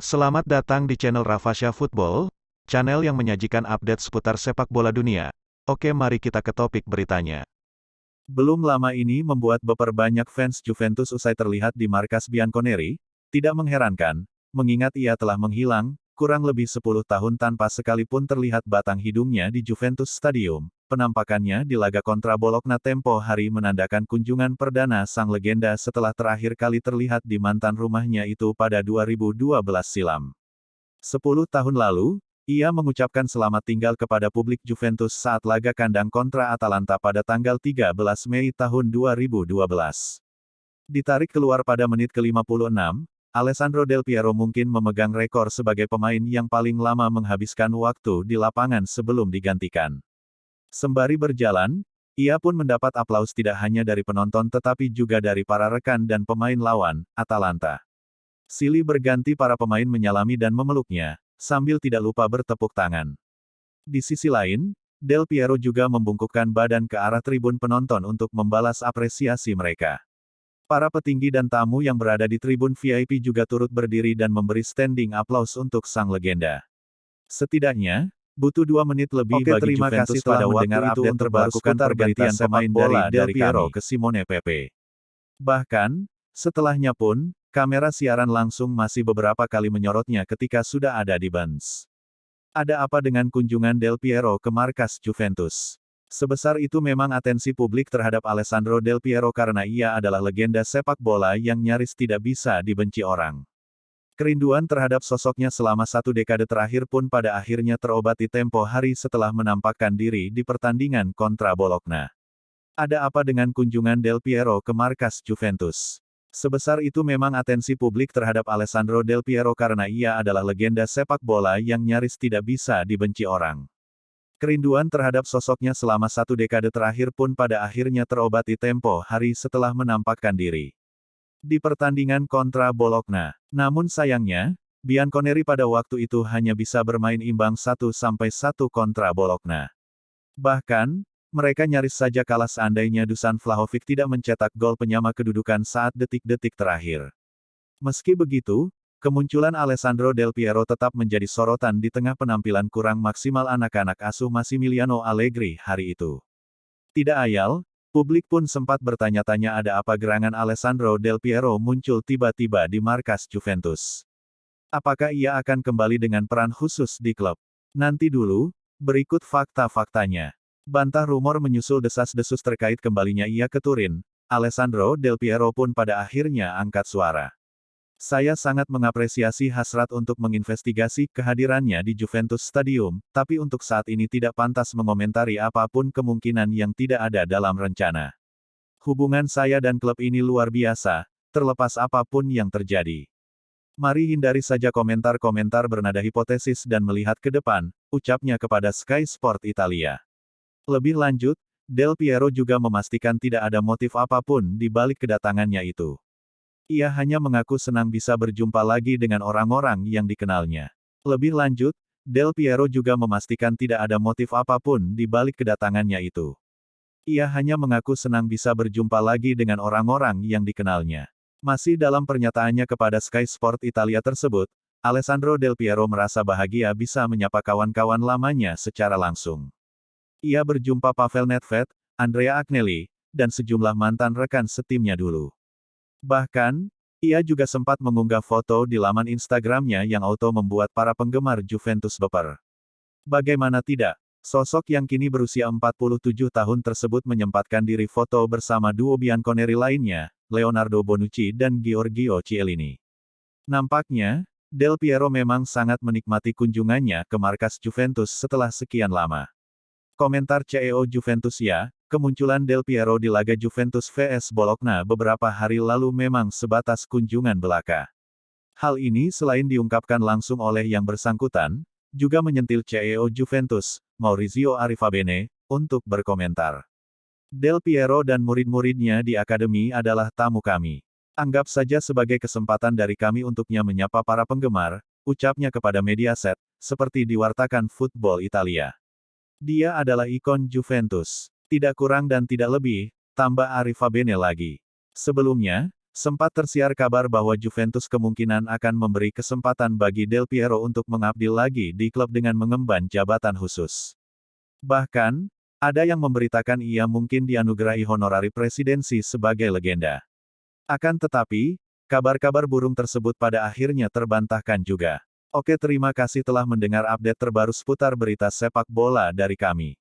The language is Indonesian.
Selamat datang di channel Rafasya Football, channel yang menyajikan update seputar sepak bola dunia. Oke, mari kita ke topik beritanya. Belum lama ini membuat baper banyak fans Juventus usai terlihat di markas Bianconeri, tidak mengherankan, mengingat ia telah menghilang, kurang lebih 10 tahun tanpa sekalipun terlihat batang hidungnya di Juventus Stadium. Penampakannya di laga kontra Bologna tempo hari menandakan kunjungan perdana sang legenda setelah terakhir kali terlihat di mantan rumahnya itu pada 2012 silam. 10 tahun lalu, ia mengucapkan selamat tinggal kepada publik Juventus saat laga kandang kontra Atalanta pada tanggal 13 Mei tahun 2012. Ditarik keluar pada menit ke-56, Alessandro Del Piero mungkin memegang rekor sebagai pemain yang paling lama menghabiskan waktu di lapangan sebelum digantikan. Sembari berjalan, ia pun mendapat aplaus tidak hanya dari penonton tetapi juga dari para rekan dan pemain lawan, Atalanta. Silih berganti para pemain menyalami dan memeluknya, sambil tidak lupa bertepuk tangan. Di sisi lain, Del Piero juga membungkukkan badan ke arah tribun penonton untuk membalas apresiasi mereka. Para petinggi dan tamu yang berada di tribun VIP juga turut berdiri dan memberi standing applause untuk sang legenda. Setidaknya, butuh 2 menit lebih Oke, bagi terima Juventus kasih pada telah mendengar waktu itu update untuk terbaru melakukan seputar pergantian berita pemain sepak dari bola Del dari Piero kami. ke Simone Pepe. Bahkan, setelahnya pun, kamera siaran langsung masih beberapa kali menyorotnya ketika sudah ada di bench. Ada apa dengan kunjungan Del Piero ke markas Juventus? Sebesar itu memang atensi publik terhadap Alessandro Del Piero karena ia adalah legenda sepak bola yang nyaris tidak bisa dibenci orang. Kerinduan terhadap sosoknya selama 1 dekade terakhir pun pada akhirnya terobati tempo hari setelah menampakkan diri di pertandingan kontra Bologna. Ada apa dengan kunjungan Del Piero ke markas Juventus? Sebesar itu memang atensi publik terhadap Alessandro Del Piero karena ia adalah legenda sepak bola yang nyaris tidak bisa dibenci orang. Kerinduan terhadap sosoknya selama 1 dekade terakhir pun pada akhirnya terobati tempo hari setelah menampakkan diri di pertandingan kontra Bologna. Namun sayangnya, Bianconeri pada waktu itu hanya bisa bermain imbang 1-1 kontra Bologna. Bahkan, mereka nyaris saja kalah seandainya Dusan Vlahovic tidak mencetak gol penyama kedudukan saat detik-detik terakhir. Meski begitu, kemunculan Alessandro Del Piero tetap menjadi sorotan di tengah penampilan kurang maksimal anak-anak asuh Massimiliano Allegri hari itu. Tidak ayal, publik pun sempat bertanya-tanya ada apa gerangan Alessandro Del Piero muncul tiba-tiba di markas Juventus. Apakah ia akan kembali dengan peran khusus di klub? Nanti dulu, berikut fakta-faktanya. Bantah rumor menyusul desas-desus terkait kembalinya ia ke Turin, Alessandro Del Piero pun pada akhirnya angkat suara. Saya sangat mengapresiasi hasrat untuk menginvestigasi kehadirannya di Juventus Stadium, tapi untuk saat ini tidak pantas mengomentari apapun kemungkinan yang tidak ada dalam rencana. Hubungan saya dan klub ini luar biasa, terlepas apapun yang terjadi. Mari hindari saja komentar-komentar bernada hipotesis dan melihat ke depan, ucapnya kepada Sky Sport Italia. Lebih lanjut, Del Piero juga memastikan tidak ada motif apapun di balik kedatangannya itu. Ia hanya mengaku senang bisa berjumpa lagi dengan orang-orang yang dikenalnya. Lebih lanjut, Del Piero juga memastikan tidak ada motif apapun di balik kedatangannya itu. Ia hanya mengaku senang bisa berjumpa lagi dengan orang-orang yang dikenalnya. Masih dalam pernyataannya kepada Sky Sport Italia tersebut, Alessandro Del Piero merasa bahagia bisa menyapa kawan-kawan lamanya secara langsung. Ia berjumpa Pavel Nedved, Andrea Agnelli, dan sejumlah mantan rekan setimnya dulu. Bahkan, ia juga sempat mengunggah foto di laman Instagramnya yang auto membuat para penggemar Juventus baper. Bagaimana tidak, sosok yang kini berusia 47 tahun tersebut menyempatkan diri foto bersama duo Bianconeri lainnya, Leonardo Bonucci dan Giorgio Chiellini. Nampaknya, Del Piero memang sangat menikmati kunjungannya ke markas Juventus setelah sekian lama. Komentar CEO Juventus ya, kemunculan Del Piero di laga Juventus vs Bologna beberapa hari lalu memang sebatas kunjungan belaka. Hal ini selain diungkapkan langsung oleh yang bersangkutan, juga menyentil CEO Juventus, Maurizio Arrivabene, untuk berkomentar. Del Piero dan murid-muridnya di akademi adalah tamu kami. Anggap saja sebagai kesempatan dari kami untuknya menyapa para penggemar, ucapnya kepada Mediaset, seperti diwartakan Football Italia. Dia adalah ikon Juventus. Tidak kurang dan tidak lebih, tambah Arrivabene lagi. Sebelumnya, Sempat tersiar kabar bahwa Juventus kemungkinan akan memberi kesempatan bagi Del Piero untuk mengabdi lagi di klub dengan mengemban jabatan khusus. Bahkan, ada yang memberitakan ia mungkin dianugerahi honorari presidensi sebagai legenda. Akan tetapi, kabar-kabar burung tersebut pada akhirnya terbantahkan juga. Oke, terima kasih telah mendengar update terbaru seputar berita sepak bola dari kami.